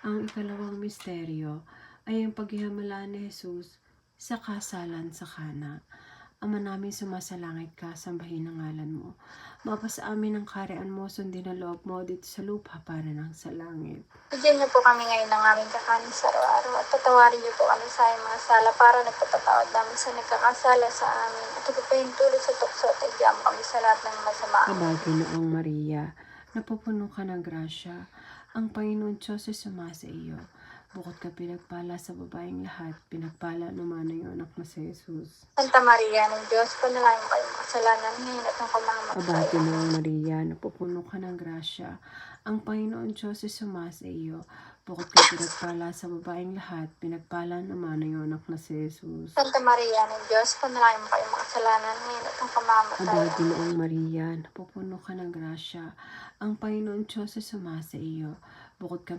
Ang ikalawang misteryo ay ang paghihimalaan ni Jesus sa kasalan sa Kana. Ama namin sumasalangit ka, sambahin ang ngalan mo. Mapasa amin ang kaharian mo, sundin ang loob mo dito sa lupa para nang sa langit. Bigyan niyo po kami ngayon ng aming kakanin sa araw-araw at patawarin niyo po kami sa aming mga sala para nagpatatawad namin sa nagkakasala sa amin. At huwag po yung tulad sa tukso at igyam kami sa lahat ng masama. Aba, Ginoong Maria, napupuno ka ng grasya, ang Panginoon Diyos ay sumasa iyo. Bukod ka pinagpala sa babaeng lahat, pinagpala naman ang iyong anak na si Jesus. Santa Maria ng Diyos, panalangin mo kayong kasalanan ngayon at ng Aba, kamamatay. Ginoong Maria, napupuno ka ng grasya, ang Panginoon Diyos ay sumasa iyo. Bukod ka pinagpala sa babaeng lahat, pinagpala naman ang iyong anak na si Jesus. Santa Maria ng Diyos, panalangin mo kayong kasalanan ngayon at ng Aba, kamamatay. Ginoong Maria, napupuno ka ng grasya, ang Panginoon Diyos ay sumasa iyo. Bukod ka